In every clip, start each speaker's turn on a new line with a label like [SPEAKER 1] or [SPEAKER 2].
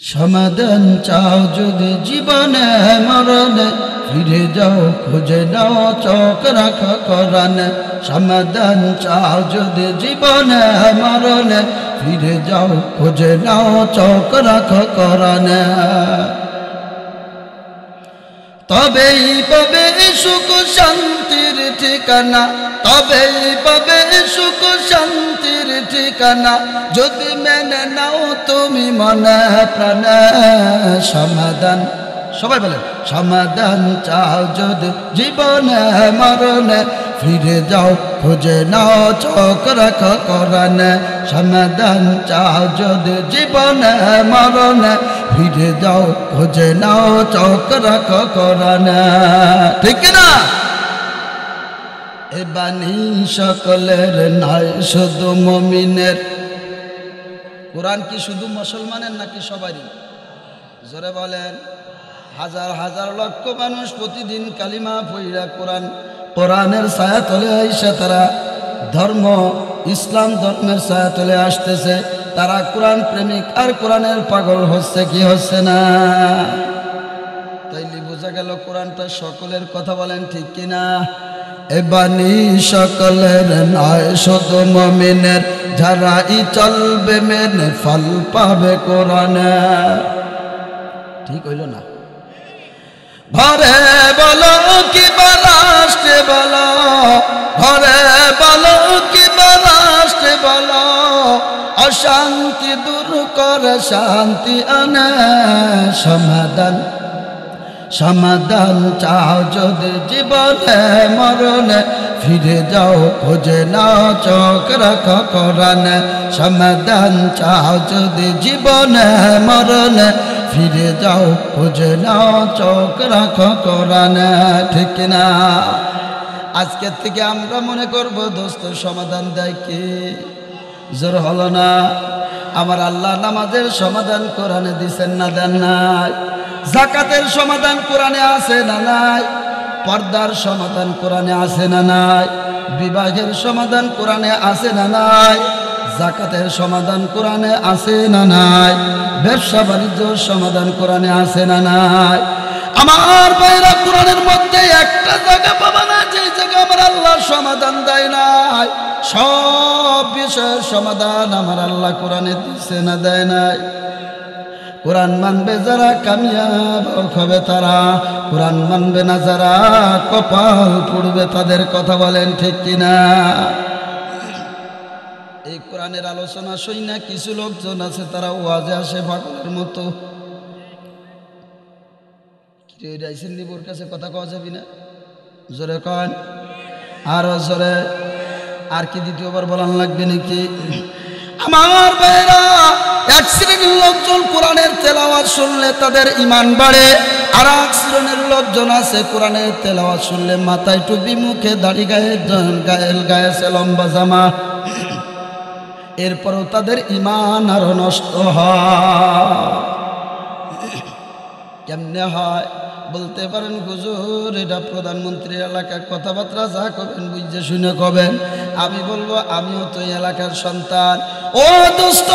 [SPEAKER 1] সমাধান চাও যদি জীবনে মরণে, ফিরে যাও খুঁজে নাও চোখ রাখো কোরআনে। সমাধান চাও যদি জীবনে মরণে, ফিরে যাও খুঁজে নাও চোখ রাখো কোরআনে। তবেই পাবে সুখ শান্তির ঠিকানা, তবেই পাবে সুখ শান্তির ঠিকানা, যদি মেনে নাও তুমি মনে প্রাণে। সমাধান, সবাই বলেন, সমাধান চাও যদি জীবনে মরণে, ফিরে যাও খুঁজে নাও চোখ রাখো কোরআনে। সমাধান চাও যদি জীবনে মরণে, ফিরে যাও খুঁজে নাও চোখ রাখো কোরআনে। ঠিক না? এ বাণী সকলের নয় শুধু মুমিনের। কোরআন কি শুধু মুসলমানের নাকি সবারই? জোরে বলেন। হাজার হাজার লক্ষ মানুষ প্রতিদিন কালিমা পড়া কোরআনের ছায়া তলে আইসা তারা ধর্ম ইসলাম ধর্মের ছায়া তলে আসতেছে। তারা কোরআন প্রেমিক আর কোরআনের পাগল হচ্ছে কি হচ্ছে না? তাইলে বোঝা গেল কোরআনটা সকলের কথা। বলেন ঠিক কিনা? এ বাণী সকলের নয় শুধু মুমিনের, যারাই চলবে মেনে ফল পাবে কোরআনে। ঠিক হইল না? ঘরে বলো কি রাষ্ট্রে বলো, ঘরে বলো কি রাষ্ট্রে বলো, অশান্তি দূর করে শান্তি আনে। সমাধান, সমাধান চাও যদি জীবনে মরণে, ফিরে যাও খুঁজে নাও চোখ রাখো কোরআনে। সমাধান চাও যদি জীবনে মরণে, ফিরে যাও খুঁজে নাও চোখ রাখো কোরআনে। ঠিক না? আজকের থেকে আমরা মনে করব দোস্ত সমাধান দেয় কি? জোর হলো না? আমার আল্লাহ নামাজের সমাধান কোরআনে দিছেন না দেন নাই? যাকাতের সমাধান কোরআনে আছে না নাই? পর্দার সমাধান কোরআনে আছে না নাই? বিবাহের সমাধান কোরআনে আছে না নাই? যাকাতের সমাধান কোরআনে আছে না নাই? ব্যবসা বাণিজ্যের সমাধান কোরআনে আছে না নাই? আমার ভাইরা, কোরআনের মধ্যে একটা জায়গা পাবা না যে জায়গা আমার আল্লাহ সমাধান দেয় নাই। সব বিষয়ের সমাধান আমার আল্লাহ কোরআনে দিচ্ছে না দেয় নাই? কোরআন মানবে যারা কামিয়াব হবে তারা, কোরআন মানবে না যারা কপাল পুড়বে তাদের কথা। বলেন ঠিক কিনা? এই কোরআনের আলোচনা শুই না কিছু লোকজন আছে তারা ওয়াজে আসে পাগলের মতো। নিবুর কাছে কথা কওয়া যাবি না? জোরে কন, আরো জোরে। আর কি দ্বিতীয়বার বলান লাগবে নাকি? আমার ভাইরা, এক শ্রেণীর লোকজন কোরআনের তেলাওয়াত শুনলে তাদের ঈমান বাড়ে, আর এক শ্রেণীর লোকজন আছে কোরআনের তেলাওয়াত শুনলে মাথায় টুপি, মুখে দাড়ি, গায়ে লম্বা জামা, এরপরও তাদের ঈমান আরো নষ্ট হয়। কেমনে হয় বলতে পারেন হুজুর? এটা প্রধানমন্ত্রীর এলাকার কথাবার্তা, যা করবেন বুঝে শুনে করবেন। আমি বলবো আমিও তো এলাকার সন্তান। ও দোস্ত,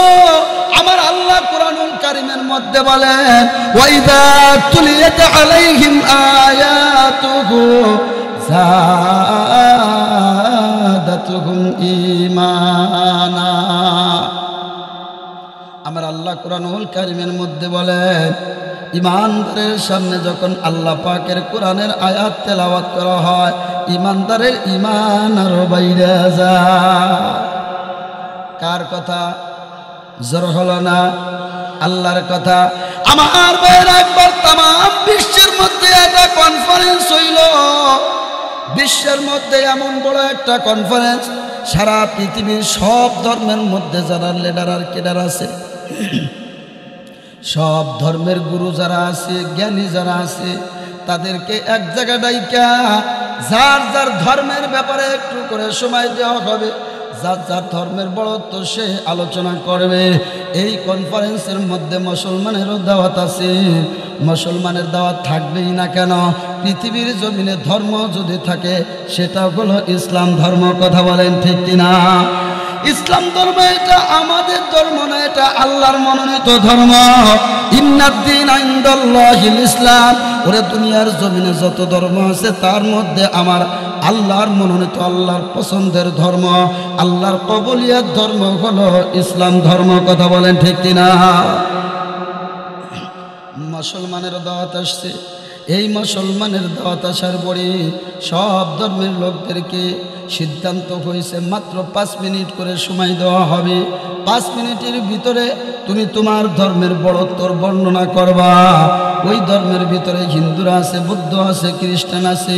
[SPEAKER 1] আমার আল্লাহ কুরআনুল কারীমের মধ্যে বলেন, ওয়াইদা তুলিয়াত আলাইহিম আয়াতুহু যাদাতুহুম ঈমানা। আমার আল্লাহ কুরআনুল কারীমের মধ্যে বলেন, ইমানদারের সামনে যখন আল্লাহ পাকের কোরআনের আয়াত তেলাওয়াত করা হয়, ইমানদারের ঈমান আরো বাইরে যায়। কার কথা? জোর হলো না? আল্লাহর কথা। আমার ভাইরা, একবার তাম বিশ্বের মধ্যে একটা কনফারেন্স হইল। বিশ্বের মধ্যে এমন বড় একটা কনফারেন্স, সারা পৃথিবীর সব ধর্মের মধ্যে যারা লিডার আর কেডার আছে, সব ধর্মের গুরু যারা আছে, জ্ঞানী যারা আছে, তাদেরকে এক জায়গায় ডাইকা যার যার ধর্মের ব্যাপারে একটু করে সময় দেওয়া হবে। যার যার ধর্মের বড়ত্ব সে আলোচনা করবে। এই কনফারেন্সের মধ্যে মুসলমানেরও দাওয়াত আছে। মুসলমানের দাওয়াত থাকবেই না কেন? পৃথিবীর জমিনে ধর্ম যদি থাকে সেটা হলো ইসলাম ধর্ম। কথা বলেন ঠিক কিনা? ইসলাম ধর্ম এটা আমাদের ধর্ম না, এটা আল্লাহর মনোনীত ধর্ম। ইন্নাদ-দীন ইনদাল্লাহিল ইসলাম। ওরে দুনিয়ার জমিনে যত ধর্ম আছে তার মধ্যে আমার আল্লাহর মনোনীত, আল্লাহর পছন্দের ধর্ম, আল্লাহর কবুলিয়াত ধর্ম হলো ইসলাম ধর্ম। কথা বলেন ঠিক কিনা? মুসলমানের দাওয়াত আসছে, এই মুসলমানের দাওয়াত আসার পরে সব ধর্মের লোকদেরকে সিদ্ধান্ত হয়েছে মাত্র 5 মিনিট করে সময় দেওয়া হবে। 5 মিনিটের ভিতরে তুমি তোমার ধর্মের বড়ত্বর বর্ণনা করবা। ওই ধর্মের ভিতরে হিন্দুরা আছে, বৌদ্ধ আছে, খ্রিস্টান আছে,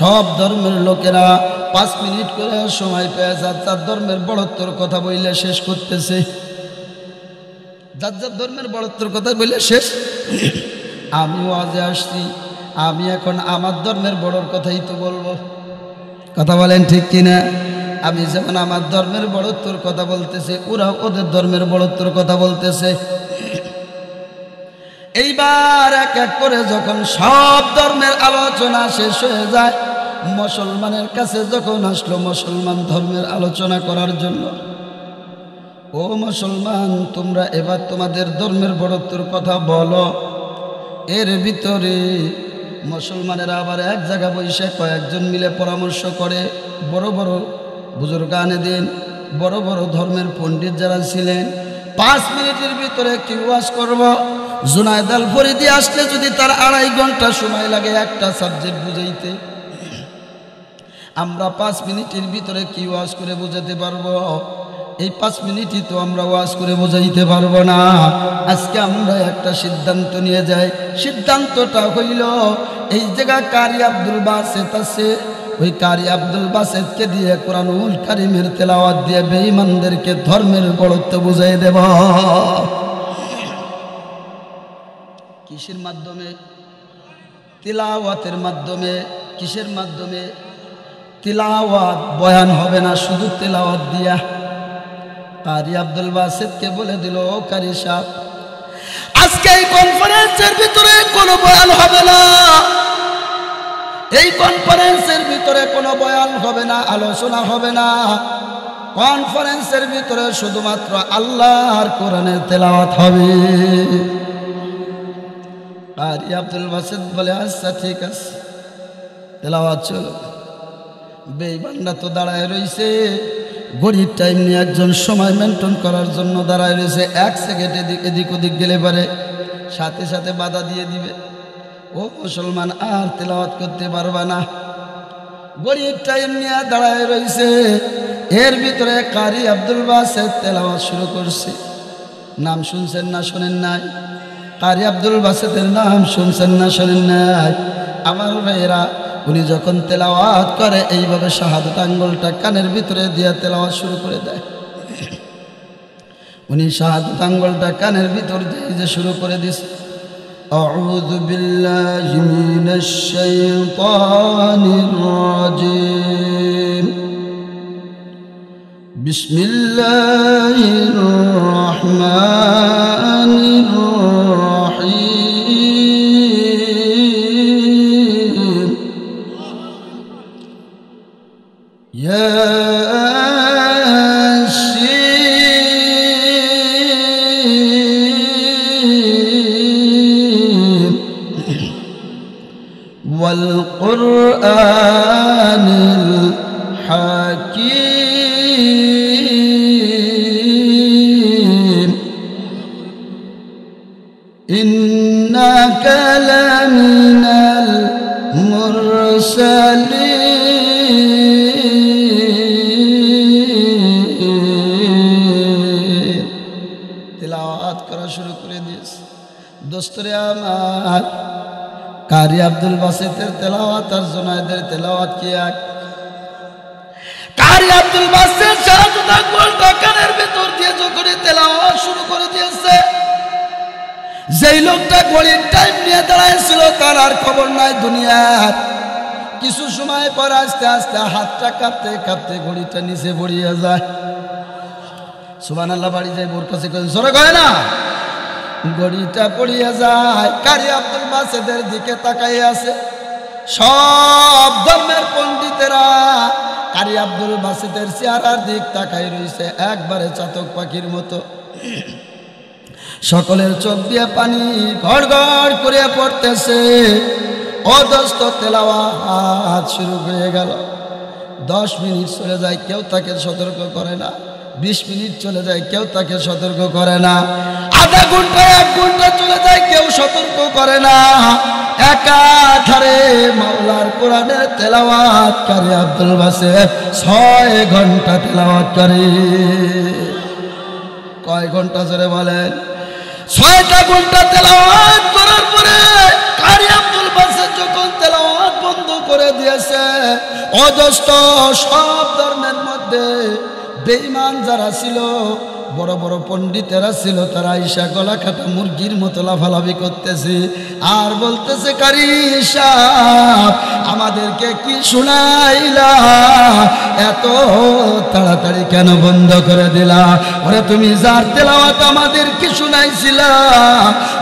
[SPEAKER 1] সব ধর্মের লোকেরা 5 মিনিট করে সময় পেয়ে যার তার ধর্মের বড়ত্বর কথা বললে শেষ করতেছে। যার যার ধর্মের বড়ত্বর কথা বললে শেষ। আমিও আজে আসছি, আমি এখন আমার ধর্মের বড়র কথাই তো বলবো। কথা বলেন ঠিক কিনা? আমি যেমন আমার ধর্মের বড়ত্বর কথা বলতেছে, ওরা ওদের ধর্মের বড়ত্বর কথা বলতেছে। এইবার এক এক করে যখন সব ধর্মের আলোচনা শেষ হয়ে যায়, মুসলমানের কাছে যখন আসলো মুসলমান ধর্মের আলোচনা করার জন্য, ও মুসলমান তোমরা এবার তোমাদের ধর্মের বড়ত্বর কথা বলো। এর ভিতরে মুসলমানেরা আবার এক জায়গা বসে কয়েকজন মিলে পরামর্শ করে, বড় বড় বুজুর্গানে দিন, বড় বড় ধর্মের পণ্ডিত যারা ছিলেন, 5 মিনিটের ভিতরে কি ওয়াজ করব। জুনায়েদ আল ফরিদি আসলে যদি তার 2.5 ঘন্টা সময় লাগে একটা সাবজেক্ট বুঝাইতে, আমরা 5 মিনিটের ভিতরে কি ওয়াজ করে বোঝাতে পারবো? এই 5 মিনিটই তো আমরা ওয়াজ করে বোঝাইতে পারবো না। আজকে আমরা একটা সিদ্ধান্ত নিয়ে যাই। সিদ্ধান্তটা হইল, এই জায়গা কারি আব্দুল বাসেত আছে, ওই কারি আব্দুল বাসেতকে দিয়ে কোরআনুল কারীমের তেলাওয়াত দিয়ে বেঈমানদেরকে ধর্মের বড়ত্ব বুঝাই দেব। কিসের মাধ্যমে? তিলাওয়াতের মাধ্যমে। কিসের মাধ্যমে? তিলাওয়াত, বয়ান হবে না, শুধু তিলাওয়াত দিয়া। কারি আব্দুল বাসেতকে বলে দিল, ও কারি সাহেব, আজকে এই কনফারেন্সের ভিতরে কোনো বয়ান হবে না, এই কনফারেন্সের ভিতরে কোনো বয়ান হবে না, আলোচনা হবে না। কনফারেন্সের ভিতরে শুধুমাত্র আল্লাহর কোরআনের তেলাওয়াত হবে। কারি আব্দুল বাসেত বলে, আচ্ছা ঠিক আছে, তেলাওয়াত চলো। বেঈমানরা তো দাঁড়ায় রইছে, ঘড়ির টাইম নিয়ে একজন সময় মেনটেন করার জন্য দাঁড়ায় রয়েছে। 1 সেকেন্ডে এদিক ওদিক গেলে পারে সাথে সাথে বাধা দিয়ে দিবে। ও মুসলমান আর তেলাওয়াত করতে পারবা না, ঘড়ির টাইম নিয়ে দাঁড়ায় রয়েছে। এর ভিতরে কারি আব্দুল বাসেত তেলাওয়াত শুরু করছে। নাম শুনছেন না শোনেন নাই? কারি আব্দুল বাসেতের নাম শুনছেন না শোনেন নাই? আমার ভাইয়েরা, উনি যখন তেলাওয়াত করে এইভাবে শাহাদাত আঙ্গুলটা কানের ভিতরে দিয়ে তেলাওয়াত শুরু করে দেয়। উনি শাহাদাত আঙ্গুলটা কানের ভিতর দিয়ে যে শুরু করে দিছে, আউযু বিল্লাহি মিনাশ শাইতানির রাজিম, বিসমিল্লাহির রহমানির রহিম, ইয়াসিন ওয়াল কুরআনিল হাকীম, ইন্নাকা লামিনাল মুরসালিন। তেলাওয়াত করা শুরু করে দিয়েছে। দোস্তরে আমার, কারি আব্দুল বাসেতের তেলাওয়াত আর জুনায়েদের তেলাওয়াত কি এক? কারি আব্দুল বাসেত শাহাদাত আঙ্গুলটা কানের ভিতর দিয়ে যখন তেলাওয়াত শুরু করে দিয়েছে, যেই লোকটা ঘড়ির টাইম নিয়ে দাঁড়াইছিল তার আর খবর নাই দুনিয়ার। কিছু সময় পর আস্তে আস্তে হাতটা কাঁপতে কাঁপতে ঘড়িটা নিচে পড়িয়ে যায়। সুবহানাল্লাহ, বাড়ি যায় বোর কাছে জোরে কয় না, ঘড়িটা পড়িয়ে যায়। কারি আব্দুল বাসেতের দিকে তাকাই আছে সব ধর্মের পণ্ডিতেরা। কারি আব্দুল বাসিতের চেহারার দিক তাকাই রইছে একবারে চাতক পাখির মতো। সকলের চোখ দিয়ে পানি গড় গড় করে পড়তেছে। ও দোস্ত তেলাওয়াত শুরু হয়ে গেল। 10 মিনিট চলে যায়, কেউ তাকে সতর্ক করে না। 20 মিনিট চলে যায়, কেউ তাকে সতর্ক করে না। আধা ঘন্টা 1 ঘন্টা চলে যায়, কেউ সতর্ক করে না। একাধারে মাওলার কোরআনের তেলাওয়াত কারি আব্দুল বাসিত 6 ঘন্টা তেলাওয়াত করে। কয় ঘন্টা জোরে বলেন? 6টা ঘন্টা তেলাওয়াত করার পরে কারি আব্দুল বাসিত যখন তেলাওয়াত বন্ধ করে দিয়েছে, অজস্র সব ধর্মের মধ্যে বেঈমান যারা ছিল, বড় বড় পণ্ডিতেরা ছিল, তারা ঈশা গলা কাটা মুরগির মতো লাফালাফি করতেছে আর বলতেছে, কারি সাহেব আমাদেরকে কি শুনাইলা, এত তাড়াতাড়ি কেন বন্ধ করে দিলা? ওরে তুমি যার তেলাওয়াত আমাদের কি শুনাইছিলা,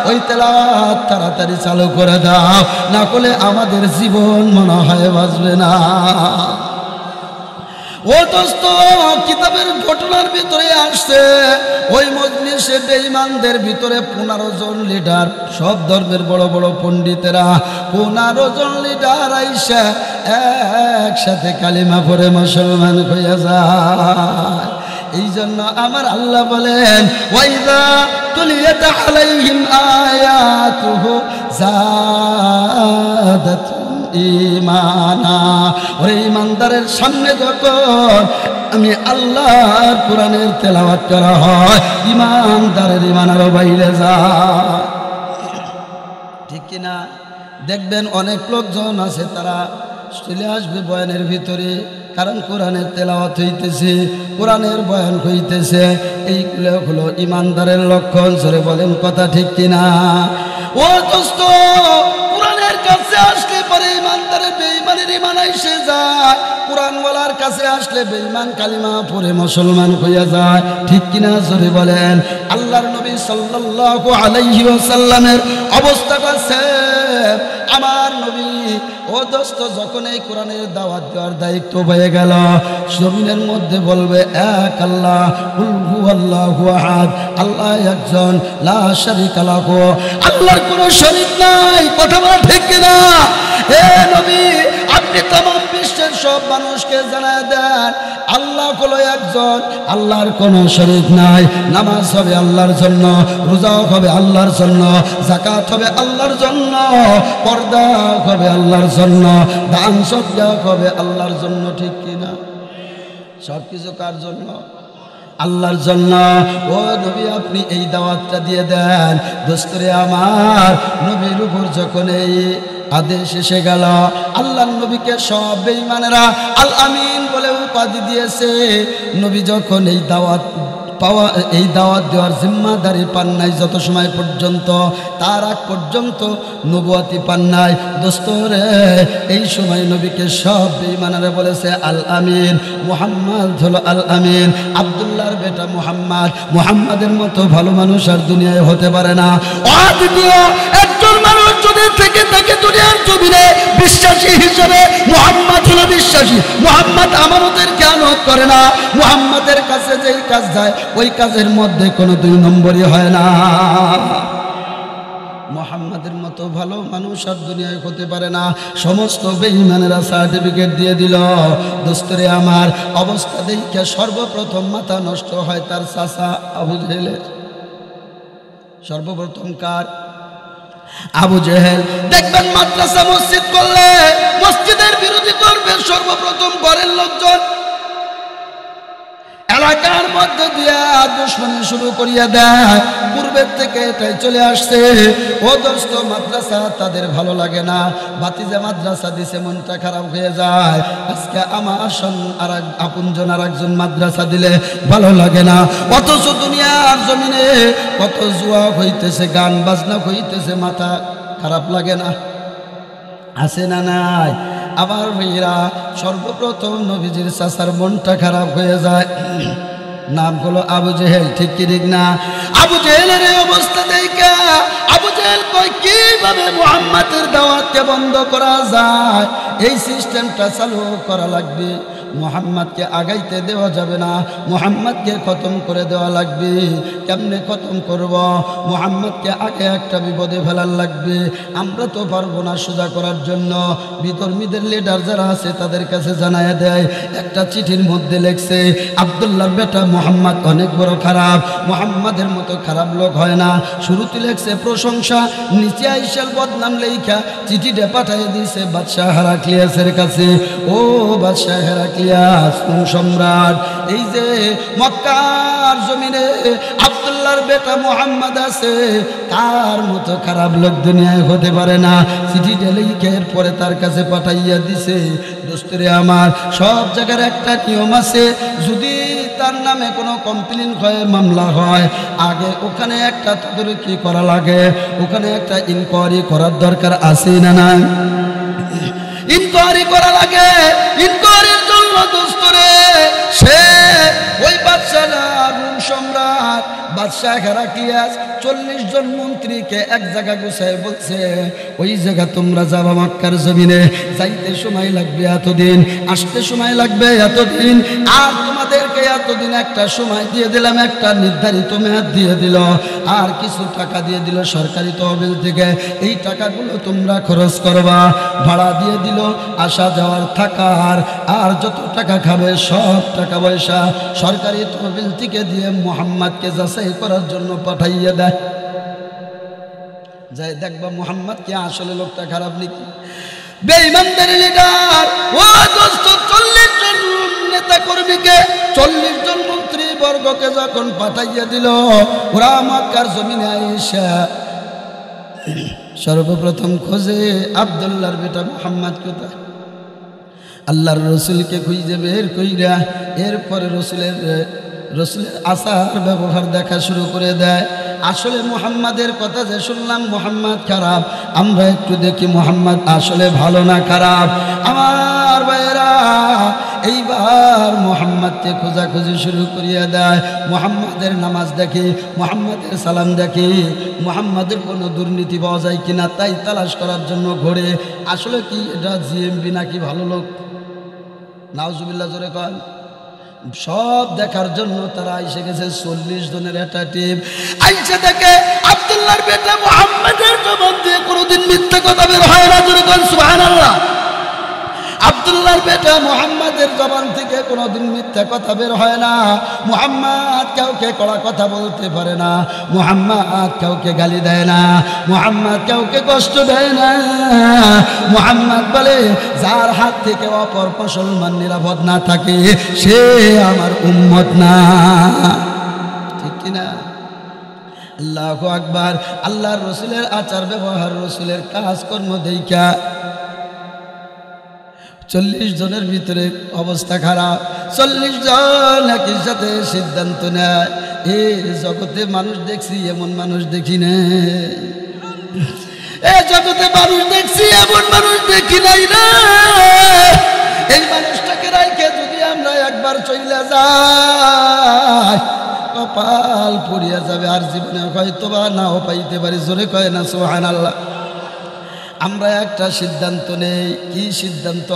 [SPEAKER 1] ওই তেলাওয়াত তাড়াতাড়ি চালু করে দাও, না করলে আমাদের জীবন মনে হয় বাঁচবে না। ও দোস্ত, কিতাবের ঘটনার ভিতরে আসছে, ওই মজলিসে বেঈমানদের ভিতরে 15 জন লিডার, সব ধর্মের বড় বড় পণ্ডিতেরা 15 জন লিডার আইসা একসাথে কালিমা পড়ে মুসলমান হয়ে যায়। এই জন্য আমার আল্লাহ বলেন, ওয়াইদা তুলিয়াত আলাইহিম আয়াতুহু যাদাতুহুম ঈমানা। ওরে ঈমানদারের সামনে যখন আমি আল্লাহর কোরআনের তেলাওয়াত করা হয়, ঈমানদারের ঈমান আরো বাইরে যায়। ঠিক কিনা? দেখবেন অনেক লোকজন আছে, তারা চলে আসবে বয়ানের ভিতরে, কারণ কোরআনের তেলাওয়াত হইতেছে, কোরআনের বয়ান হইতেছে। এইগুলো হলো ঈমানদারের লক্ষণ। জোরে বলেন কথা ঠিক কিনা? ও দোস্ত, কোরআনের কাছে আসলে পরে ঈমানদারের বেঈমানের ঈমান এসে যায়, কোরআনওয়ালার কাছে আসলে বেঈমান কালিমা পড়ে মুসলমান হয়ে যায়। ঠিক কিনা? জোরে বলেন। আল্লাহর নবী সাল্লাল্লাহু আলাইহি ওয়াসাল্লামের অবস্থাটা সেম। আমার নবী, ও দোস্ত, যখন এই কোরআনের দাওয়াত দেওয়ার দায়িত্ব হয়ে গেল, জমিনের মধ্যে বলবে এক আল্লাহ, কুল হুয়াল্লাহু আহাদ, আল্লাহ একজন, লা শারীকা লাহু, আল্লাহর কোনো শরীক নাই। কথা বলা ঠিক কিনা? হে নবী, আপনি तमाम বিশ্বের সব মানুষকে জানায় দেন, আল্লাহ হলো একজন, আল্লাহর কোনো শরীক নাই। নামাজ হবে আল্লাহর জন্য, রোজা হবে আল্লাহর জন্য, যাকাত হবে আল্লাহর জন্য, পর্দা হবে আল্লাহর জন্য, দান সদকা হবে আল্লাহর জন্য। ঠিক কিনা? সব কিছু কার জন্য? আল্লাহর জন্য। ও নবী, আপনি এই দাওয়াতটা দিয়ে দেন। দোস্তরে আমার, নবীর উপর যখন এই আদেশ এসে গেল, আল্লাহর নবীকে সব বেঈমানেরা আল আমিন বলে উপাধি দিয়েছে। নবী যখন এই দাওয়াত দেওয়ার জিম্মাদারি পান নাই, যত সময় পর্যন্ত, তার আগ পর্যন্ত নবুয়তি পান নাই। দোস্তরে, এই সময় নবীকে সব বেঈমানেরা বলেছে আল আমিন। মুহাম্মদ হলো আল আমিন, আব্দুল্লাহর বেটা মুহাম্মদ। মুহাম্মাদের মতো ভালো মানুষ আর দুনিয়ায় হতে পারে না। অদ্বিতীয় একজন মানুষ যদি থেকে থাকে দুনিয়ার জমিনে বিশ্বাসী হিসেবে, মুহাম্মদ হলো বিশ্বাসী। মুহাম্মদ আমানতের খেয়ানত করে না। মুহাম্মাদের কাছে যেই কাজ যায়, ওই কাজের মধ্যে কোনো 2 নম্বরই হয় না। মুহাম্মাদের মতো ভালো মানুষ আর দুনিয়ায় হতে পারে না। সমস্ত বেঈমানেরা সার্টিফিকেট দিয়ে দিল। দোস্তরে আমার, অবস্থা দেখে সর্বপ্রথম মাথা নষ্ট হয় তার চাচা আবু জেহেলের। সর্বপ্রথম কার? আবু জেহেল। দেখবেন মাদ্রাসা মসজিদ করলে মসজিদের বিরোধী করবে সর্বপ্রথম ঘরের লোকজন। এলাকার মধ্যে দিয়ে দুশ্মনী শুরু করিয়া দেয়। পূর্বের থেকে এটাই চলে আসছে। ও দোস্ত, মাদ্রাসা তাদের ভালো লাগে না। বাতিজা মাদ্রাসা দিছে, মনটা খারাপ হয়ে যায়। আজকে আমার আর আপনজন আর একজন মাদ্রাসা দিলে ভালো লাগে না। অথচ দুনিয়ার জমিনে কত জুয়া হইতেছে, গান বাজনা হইতেছে, মাথা খারাপ লাগে না? আছে না নাই? আবার ভাইরা, সর্বপ্রথম নবীজির চাচার মনটা খারাপ হয়ে যায়। নাম হলো আবু জেহেল। ঠিক কি ঠিক না? আবু জেহেলের এই অবস্থা দেখে আবু জেহেল কয়, কিভাবে মুহাম্মাদের দাওয়াতকে বন্ধ করা যায়? এই সিস্টেমটা চালু করা লাগবে। মুহাম্মদকে আগাইতে দেওয়া যাবে না, মুহাম্মদকে খতম করে দেওয়া লাগবে। কেমনে খতম করব? মুহাম্মদকে আগে একটা বিপদে ফেলার লাগবে। আমরা তো পারবো না সোজা করার জন্য। বিধর্মীদের লিডার যারা আছে তাদের কাছে জানায়া দেয়, একটা চিঠির মধ্যে লেখছে আব্দুল্লাহর বেটা মুহাম্মদ অনেক বড় খারাপ, মুহাম্মাদের মতো খারাপ লোক হয় না। শুরুতে লেখছে প্রশংসা, নিচে আইসাল বদনাম লেখা চিঠিটা পাঠিয়ে দিয়েছে বাদশাহ হেরাক্লিয়াসের কাছে। ও বাদশাহ হেরাক্লিয়াস, কোন সম্রাট, এই যে মক্কার জমিনে আব্দুল্লাহর বেটা মুহাম্মদ আছে, তার মতো খারাপ লোক দুনিয়ায় হতে পারে না। চিঠিটা লিখে পরে তার কাছে পাঠাইয়া দিছে। দোস্তরে আমার, সব জায়গার একটা নিয়ম আছে, যদি তার নামে কোনো কমপ্লেন হয়, মামলা হয়, আগে ওখানে একটা তদারকি করা লাগে, ওখানে একটা ইনকোয়ারি করার দরকার আছে না না? ইনকোয়ারি করা লাগে। ইনকোয়ারির জন্য দোস্তরে সে ওই বাদশাহ রোম সম্রাট বাদশাহ হেরাক্লিয়াস 40 জন মন্ত্রীকে এক জায়গা গুছায় বলছে, ওই জায়গা তোমরা যাবা মক্কার জমিনে, যাইতে সময় লাগবে এতদিন, আসতে সময় লাগবে এতদিন, আর তোমাদেরকে এতদিন একটা সময় দিয়ে দিলাম, একটা নির্ধারিত মেয়াদ দিয়ে দিল, আর কিছু টাকা দিয়ে দিল সরকারি তহবিল থেকে। এই টাকাগুলো তোমরা খরচ করবা। ভাড়া দিয়ে দিল, আসা যাওয়ার থাকার, আর যত টাকা খাবে সব টাকা পয়সা সরকারি তহবিল থেকে দিয়ে মুহাম্মদকে যাচাই করার জন্য পাঠাইয়া দেয়। যাই দেখবা মুহাম্মদ কি আসলে লোকটা খারাপ নাকি। বেঈমানদের লিডার ও দোস্ত 40 জন নেতা কর্মীকে, 40 জন মন্ত্রী বর্গকে যখন পাঠাইয়া দিল, ওরা মক্কার জমিনে আইসা সর্বপ্রথম খোঁজে আব্দুল্লাহর বেটা মুহাম্মদ কোথায়। আল্লাহর রসুলকে খুঁজে বের কইরা এরপরে রসুলের আচার ব্যবহার দেখা শুরু করে দেয়। আসলে মুহাম্মাদের কথা যে শুনলাম মুহাম্মদ খারাপ, আমরা একটু দেখি মুহাম্মদ আসলে ভালো না খারাপ। আমার ভাইরা এইবার মুহাম্মদকে খোঁজাখুঁজি শুরু করিয়া দেয়। মুহাম্মাদের নামাজ দেখি, মুহাম্মাদের সালাম দেখি, মুহাম্মাদের কোনো দুর্নীতি পাওয়া যায় কিনা তাই তালাশ করার জন্য ঘোরে। আসলে কি এটা জিএমবি নাকি ভালো লোক? নাউজুবিল্লাহ জোরে কন। সব দেখার জন্য তারা এসে গেছে 40 জনের একটা টিম। আইসা দেখে আব্দুল্লাহর বেটা মুহাম্মাদের জবান দিয়ে কোনোদিন মিথ্যা কথা বের হয় না, জোরে কন সুবহানাল্লাহ। আব্দুল্লাহর বেটা মুহাম্মাদের জবান থেকে কোনোদিন মিথ্যা কথা বের হয় না। মুহাম্মদ কাউকে কড়া কথা বলতে পারে না, মুহাম্মদ কাউকে গালি দেয় না, মুহাম্মদ কাউকে কষ্ট দেয় না। মুহাম্মদ বলে, যার হাত থেকে অপর মুসলমান নিরাপদ না থাকে সে আমার উম্মত না। ঠিক কিনা? আল্লাহু আকবার। আল্লাহর রসুলের আচার ব্যবহার, রসুলের কাজকর্ম দেখা 40 জনের ভিতরে অবস্থা খারাপ। 40 জন একই সাথে সিদ্ধান্ত নেয়, এই জগতে মানুষ দেখছি এমন মানুষ দেখি না, এই জগতে মানুষ দেখছি এমন মানুষ দেখি নাই না। এই মানুষটাকে রাইখে যদি আমরা একবার চলে যাই, কপাল পুড়িয়া যাবে, আর জীবনে হয়তো বা নাও পাইতে পারি। জোরে কয় না সুবহানাল্লাহ। আমরা একটা সিদ্ধান্ত নেই। কি সিদ্ধান্ত?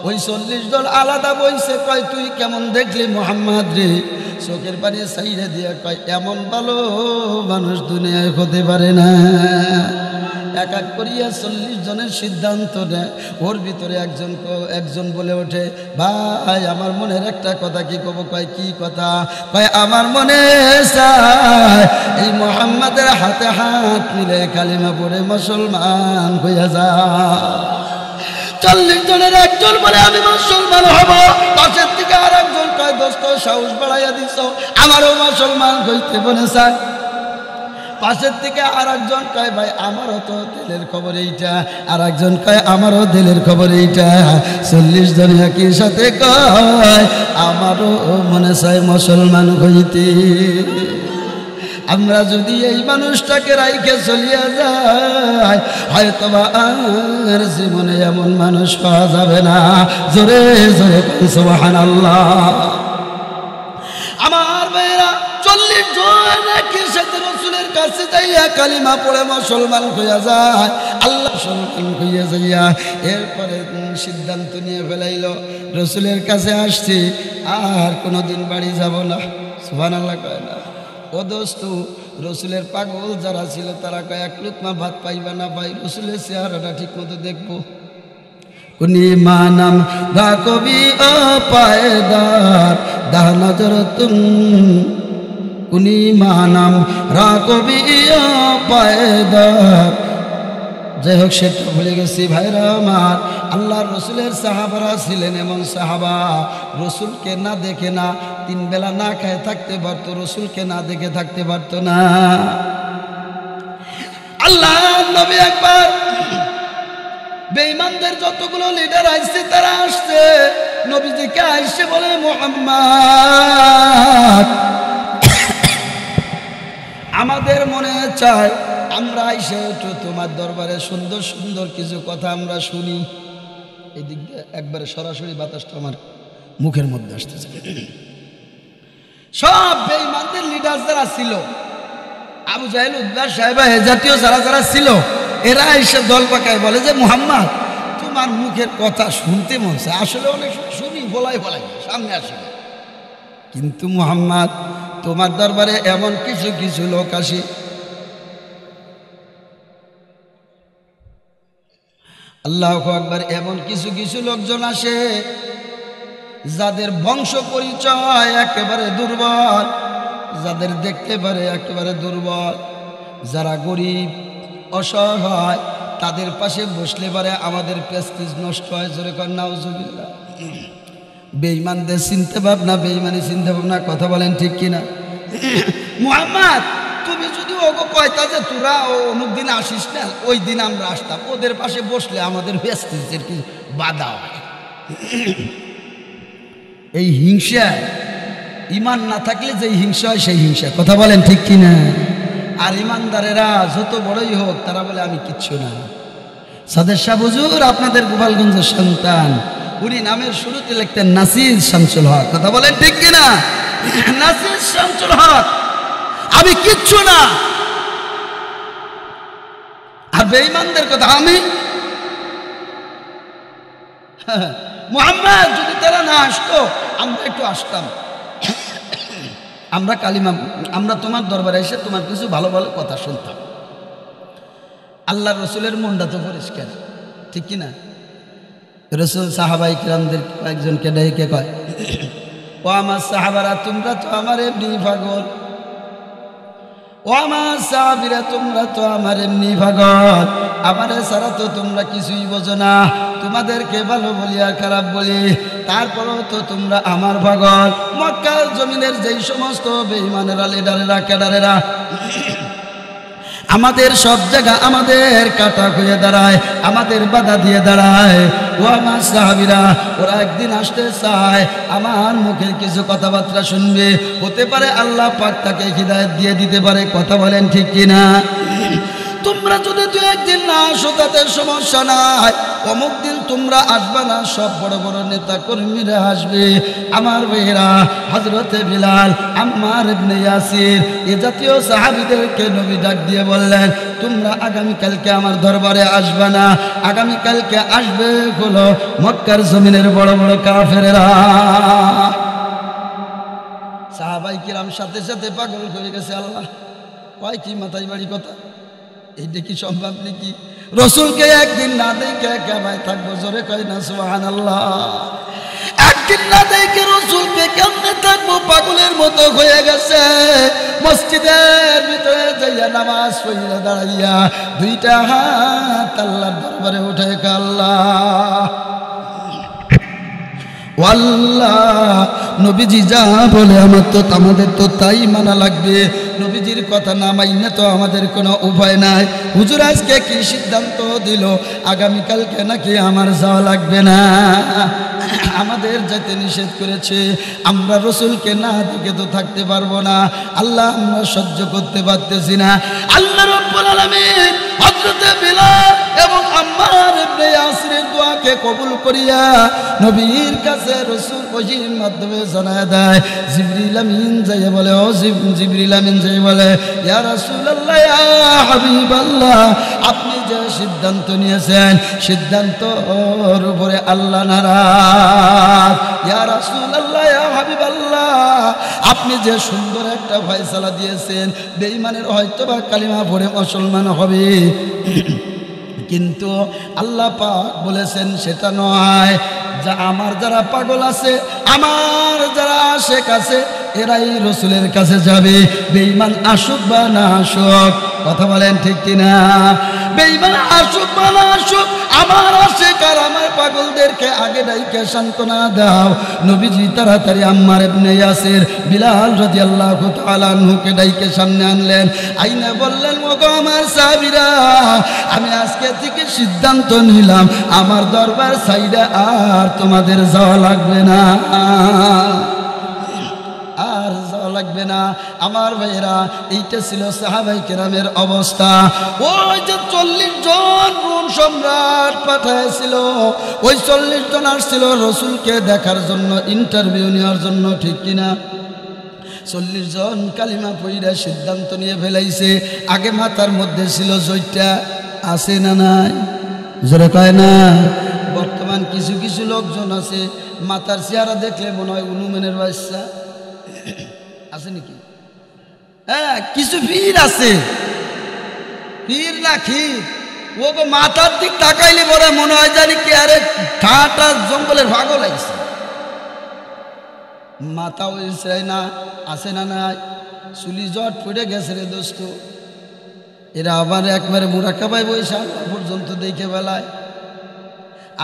[SPEAKER 1] ওই 40 জন আলাদা বইছে, কয় তুই কেমন দেখলি মুহাম্মদ রে? চোখের পানি সাইডে দিয়ে কয়, এমন ভালো মানুষ দুনিয়ায় হতে পারে না। এক এক করিয়া 40 জনের সিদ্ধান্ত নেয়। ওর ভিতরে একজন বলে ওঠে, ভাই আমার মনের একটা কথা কি কব। কয় কি কথা? কয় আমার মনে চায় এই মুহাম্মাদের হাতে হাত মিলে কালিমা পড়ে মুসলমান হইয়া যায়। 40 জনের একজন বলে আমি মুসলমান হব। পাশের থেকে আর একজন কয়, দোস্ত সাহস বাড়াইয়া দিছ, আমারও মুসলমান হইতে মনে চায়। পাশের থেকে আর একজন কয়, ভাই আমারও তো দিলের খবর এইটা। আর একজন কয়, আমারও দিলের খবর এইটা। 40 জন একই সাথে কয়, আমারও মনে চায় মুসলমান হইতে। আমরা যদি এই মানুষটাকে রাইখে চলিয়া যাই, হয়তো বা আর জীবনে এমন মানুষ পাওয়া যাবে না। জোরে জোরে সুবহানাল্লাহ। আমার ভাইরা 40 জন একই সাথে রাসূলের কাছে যাইয়া কালিমা পড়ে মুসলমান হইয়া যায়, আল্লাহ মুসলমান হইয়া যাইয়া এরপরে সিদ্ধান্ত নিয়ে ফেলাইল রাসূলের কাছে আসছি, আর কোনোদিন বাড়ি যাব না। সুবহানাল্লাহ কয় না? ও দোস্ত, রসুলের পাগল যারা ছিল তারা কয় এক লুকমা ভাত পাইবা না পাই, রসুলের চেহারাটা ঠিক মতো দেখবো। কুনি মানাম রাকবি ও পায়দার দাহ নজর তুম, কুনি মানাম রাকবি ও পায়দার। যাই হোক, সেটা ভুলে গেছি ভাইরা আমার। আল্লাহর রসুলের সাহাবারা ছিলেন এমন সাহাবা, রসুলকে না দেখে না 3 বেলা না খেয়ে থাকতে পারতো, রসুলকে না দেখে থাকতে পারতো না। আল্লাহ নবী একবার বেঈমানদের যতগুলো লিডার আসছে তারা আসছে, নবীজিকে আইসে বলে মুহাম্মদ, আমাদের মনে চায় আমরা আইসে একটু তোমার দরবারে সুন্দর সুন্দর কিছু কথা আমরা শুনি। এই দিক দিয়ে একবারে সরাসরি বাতাসটা আমার মুখের মধ্যে আসতেছে। সব বেঈমানদের লিডার যারা ছিল, আবু জাহেল, উতবা, সাইবা, এ জাতীয় যারা যারা ছিল, এরা এসে দল পাকায় বলে যে মুহাম্মদ, তোমার মুখের কথা শুনতে মন চায়, আসলে অনেক শুনি বলাই সামনে আসে, কিন্তু মুহাম্মদ তোমার দরবারে এমন কিছু কিছু লোক আসে, আল্লাহু আকবার, এমন কিছু কিছু লোকজন আসে যাদের বংশ পরিচয় একেবারে দুর্বল, যাদের দেখতে পারে একেবারে দুর্বল, যারা গরিব অসহায়, তাদের পাশে বসলে পারে আমাদের প্রেস্টিজ নষ্ট হয়। জোরে কর নাউজুবিল্লাহ। বেঈমানদের চিন্তা ভাবনা, বেঈমানি চিন্তা ভাবনা, কথা বলেন ঠিক কিনা? মুহাম্মদ, তুমি যদি ওগো কয়তা যে তোরা অমুক দিন আসিস না, ওই দিন আমরা আসতাম, ওদের পাশে বসলে আমাদের প্রেস্টিজের কি বাধা হয়। এই হিংসা, ইমান না থাকলে যে হিংসা হয় সেই হিংসা, কথা বলেন ঠিক কিনা? আর ইমানদারেরা যত বড়ই হোক তারা বলে আমি কিচ্ছু না। সাদের শাহ হুজুর আপনাদের গোপালগঞ্জের সন্তান, উনি নামের শুরুতে লিখতেন নাসির শামসুল হক, কথা বলেন ঠিক কিনা? নাসির শামসুল হক, আমি কিচ্ছু না। আর বেঈমানদের কথা আমি, মুহাম্মদ যদি তারা না আসতো আমরা একটু আসতাম, আমরা কালিমা, আমরা তোমার দরবারে এসে তোমার কিছু ভালো ভালো কথা শুনতাম। আল্লাহ রসুলের মনটা তো পরিষ্কার, ঠিক কিনা? রসুল সাহাবাই কিরামদের কয়েকজনকে ডেকে কয়, ও আমার সাহাবারা, তোমরা তো আমার এমনি পাগল, ও আমার সাহাবীরা তোমরা তো আমার এমনি পাগল, আমারে ছাড়া তো তোমরা কিছুই বোঝো না, তোমাদেরকে ভালো বলি আর খারাপ বলি, তারপরেও তো তোমরা আমার পাগল। মক্কার জমিনের যেই সমস্ত বেঈমানেরা, লিডারেরা, ক্যাডারেরা আমাদের সব জায়গা আমাদের কাটা হয়ে দাঁড়ায়, আমাদের বাধা দিয়ে দাঁড়ায়, ও আমার সাহাবীরা, ওরা একদিন আসতে চায়, আমার মুখের কিছু কথাবার্তা শুনবে, হতে পারে আল্লাহ পাক তাকে হিদায়াত দিয়ে দিতে পারে, কথা বলেন ঠিক কিনা? তোমরা যদি 2 একদিন না আসো তাতে সমস্যা নাই, অমুক দিন তোমরা আসবে না, সব বড় বড় নেতা কর্মীরা আসবে, আমার ভাইয়েরা, হযরতে বিলাল, আম্মার ইবনে ইয়াসির, এ জাতীয় সাহাবীদেরকে নবী ডাক দিয়ে বললেন, তোমরা আগামীকালকে আমার দরবারে আসবে না, আগামীকালকে আসবে হলো মক্কার জমিনের বড় বড় কাফেরেরা। সাহাবাই কিরাম সাথে সাথে পাগল হয়ে গেছে। আল্লাহ কয় কি মাথায় বাড়ি কথা, এইটা কি সম্ভব নাকি? রসুলকে একদিন না দেখে কেমন থাকবো? জোরে কয় না সুবহানাল্লাহ। একদিন না দেখে রসুলকে কেমনে থাকবো? পাগলের মতো হয়ে গেছে। মসজিদের ভিতরে যাইয়া নামাজ পড়িয়া দাঁড়াইয়া 2টা হাত আল্লাহর দরবারে উঠে আল্লাহ আল্লাহ, নবীজি যা বলে আমাদের তো তাই মানা লাগবে। নবীজির কথা না মাইনে তো আমাদের কোনো উপায় নাই। হুজুর আজকে কি সিদ্ধান্ত দিল, আগামীকালকে নাকি আমার যাওয়া লাগবে না, আমাদের যেতে নিষেধ করেছে। আমরা রসুলকে না দেখে তো থাকতে পারবো না। আল্লাহ, আমরা সহ্য করতে পারতেছি না। আল্লাহ রাব্বুল আলামিন হযরতে বিলাল এবং আম্মার ইবনে ইয়াসিরের দোয়া দোয়াকে কবুল করিয়া নবীর কাছে রাসূল ওহীর মাধ্যমে জানায় দেয়। জিবরিল আমিন যাইয়া বলে, ও জিবরিল আমিন যাইয়া বলে, ইয়া রাসূলুল্লাহ, ইয়া হাবিবাল্লাহ, আপনি যে সিদ্ধান্ত নিয়েছেন সিদ্ধান্তর উপরে আল্লাহ নারাজ। ইয়া রাসূলুল্লাহ, ইয়া হাবিবাল্লাহ, আপনি যে সুন্দর একটা ফয়সালা দিয়েছেন, বেঈমানের হয়তোবা কালিমা পড়ে মুসলমান হবে, কিন্তু আল্লাহ পাক বলেছেন সেটা নয়। যা আমার যারা পাগল আছে, আমার যারা আশেক আছে, এরাই রসুলের কাছে যাবে, বেঈমান আসুক বা না আসুক। কথা বলেন ঠিক কিনা? বেঈমান আসুক বা না আসুক, আমার আশেক আর আমার পাগলদেরকে আগে ডাইকে সান্ত্বনা দাও। নবীজি তাড়াতাড়ি আম্মার ইবনে ইয়াসির, বিলাল রাদিয়াল্লাহু তাআলা আনহুকে ডাইকে সামনে আনলেন, আইনা বললেন, ওগো আমার সাহাবীরা, আমি আজকে থেকে সিদ্ধান্ত নিলাম আমার দরবার সাইডে আর তোমাদের যাওয়া লাগবে না, আর যাওয়া লাগবে না। আমার ভাইয়েরা, এইটা ছিল সাহাবায়ে কেরামের অবস্থা। ওই যে 40 জন রোম সম্রাট পাঠাইছিল, ওই 40 জন আসছিল রসুলকে দেখার জন্য, ইন্টারভিউ নেওয়ার জন্য, ঠিক কিনা? 40 জন কালিমা পড়িয়া সিদ্ধান্ত নিয়ে ফেলাইছে। আগে মাথার মধ্যে ছিল জয়টা, আছে না নাই? জোরে কয় না? বর্তমান কিছু কিছু লোকজন আছে, মাথার চেহারা দেখলে মনে হয় উনুমেনের বাচ্চা আছে নাকি? হ্যাঁ, কিছু পীর আছে, পীর না খির, ও মাথার দিক তাকাইলে বলে মনে হয় জানি কি, আরে ঠাটা জঙ্গলের ভাগল লাগছে, মাথা ওই না, আছে না নাই? চুলি জট পড়ে গেছে রে দোস্ত। এরা আবার একবারে মুরাকাবায় বৈশা পর্যন্ত দেখে বেলায়।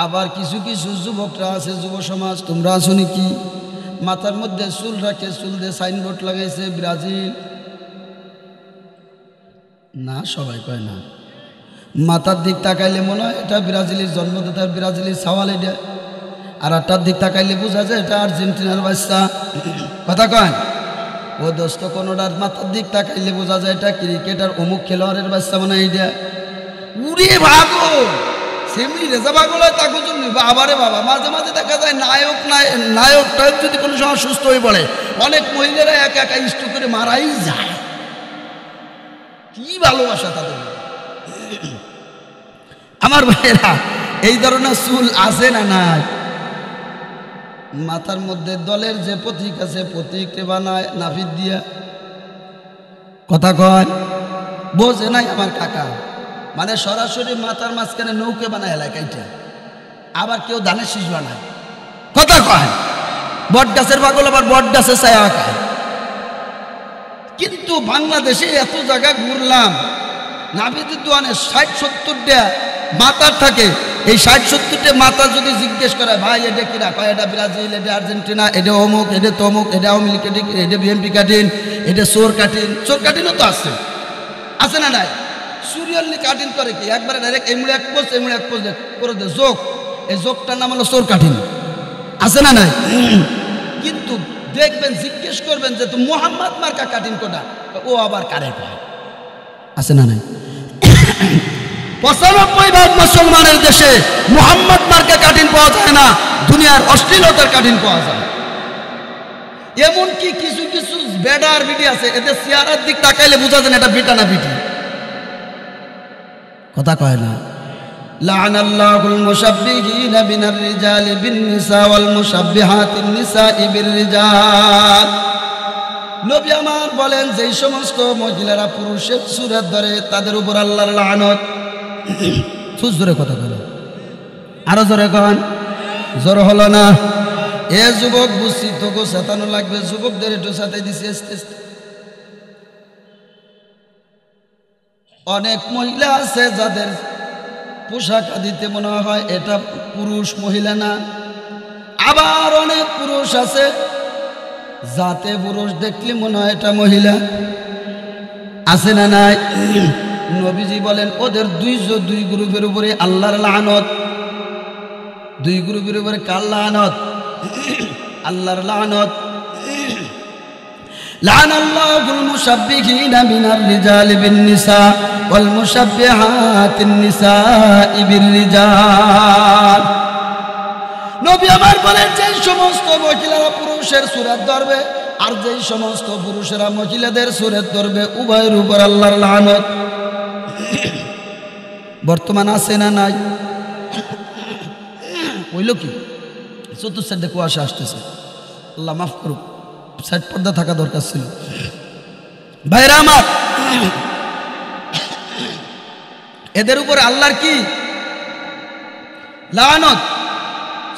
[SPEAKER 1] আবার কিছু কিছু যুবকরা আছে, যুব সমাজ, তোমরা আছো নাকি, মাথার মধ্যে চুল রাখে, চুল দিয়ে সাইনবোর্ড লাগাইছে ব্রাজিল। না, সবাই কয় না। মাথার দিক তাকাইলে মনে হয় এটা ব্রাজিলের জন্মদাতা, ব্রাজিলের সাওয়াল এটা, আর আটটার দিক তাকাইলে বোঝা যায় এটা আর্জেন্টিনার বাচ্চা। কথা কয়? ও দোস্ত, কোনোটার মাথার দিক তাকাইলে বোঝা যায় এটা ক্রিকেটার অমুক খেলোয়াড়ের বাচ্চা মনে হয় এটা। উড়ে ভাগো সেমনি রেজা পাগল হয় তাকে জন্য বাবারে বাবা। মাঝে মাঝে দেখা যায় নায়কটা যদি কোনো সময় সুস্থ হয়ে পড়ে, অনেক মহিলারা একা একা ইষ্ট করে মারাই যায়। কি ভালোবাসা তাদের! আমার ভাইয়েরা, এই ধরনের চুল আছে না নাই? মাথার মধ্যে দলের যে প্রতীক আছে, প্রতীককে বানায় নাফিদ দিয়া। কথা কয়? বোঝে নাই আমার কাকা, মানে সরাসরি মাথার মাঝখানে নৌকে বানায় এলাকাইটা, আবার কেউ ধানের শীষ বানায়। কথা কয়? বট গাছের পাগল আবার বট গাছের ছায়া খায়। কিন্তু বাংলাদেশে এত জায়গা ঘুরলাম, নাবিদের দোয়ানে 60-70টা মাথার থাকে। এই 60-70টা মাথা যদি জিজ্ঞেস করে, ভাই এটা কিনা, কয় এটা ব্রাজিল, এটা আর্জেন্টিনা, এটা অমুক, এটা তমুক, এটা আওয়ামী লীগ কাটিন, এটা বিএনপি কাটিন, এটা চোর কাটিন। চোর কাটিনও তো আছে, আছে না নাই? সুরিয়ালি কাটিন করে কি, একবারে ডাইরেক্ট এমুড়ে এক পোস্ট, এমুড়ে এক পোস্ট করে দেয় যোগ। এই যোগটার নাম হলো চোর কাটিন, আছে না নাই? কিন্তু দেখবেন, জিজ্ঞেস করবেন যে তুমি মোহাম্মদ মার্কা কাটিন কোটা, ও আবার কারে কয়, আছে না নাই? 95% মুসলমানের দেশে মোহাম্মদ মার্কা কাটিন পাওয়া যায় না, দুনিয়ার অশ্লীলতার কাটিন পাওয়া যায়। এমনকি কিছু কিছু বেডার বিটি আছে, এদের চেহারার দিক তাকাইলে বোঝা যায় না এটা বিটা না বিটি। কথা কয় না? লাআনাল্লাহুল মুশাব্বিহিনা বিনার রিজালি বিন নিসা ওয়াল মুশাব্বিহাতিন নিসাই বির রিজাল। নবী আমার বলেন, যেই সমস্ত মহিলারা পুরুষের সুরের ধরে, তাদের উপর আল্লাহর লানত। সুজ জোরে কথা বলো, আরো জোরে কন। জোর হলো না? এ যুবক, বুঝছি তোকে সাতানো লাগবে, যুবকদের একটু সাথে দিছি আস্তে আস্তে। অনেক মহিলা আছে যাদের পোশাক আদিতে মনে হয় এটা পুরুষ, মহিলা না। আবার অনেক পুরুষ আছে যাতে পুরুষ দেখলে মনে হয় এটা মহিলা, আছে না নাই? নবীজি বলেন, ওদের দুই গ্রুপের উপরে আল্লাহর লানত। দুই গ্রুপের উপরে কার লানত? আল্লাহর লানত। লানাল্লাহুল মুশাব্বিহিনা মিনার রিজালি বিন নিসা ওয়াল মুশাব্বিহাতিন নিসাই বির রিজাল। নবী আমার বলেন, যেই সমস্ত মহিলারা পুরুষের সুরত ধরবে আর যেই সমস্ত পুরুষেরা মহিলাদের সুরত ধরবে, উভয়ের উপর আল্লাহর লানত। বর্তমান আছে না নাই? হইল কি? চতুর্থ কুয়াশা আসতেছে, আল্লাহ মাফ করুক, সাইড পর্দা থাকা দরকার ছিল। ভাইরা আমার, এদের উপরে আল্লাহর কি লানত।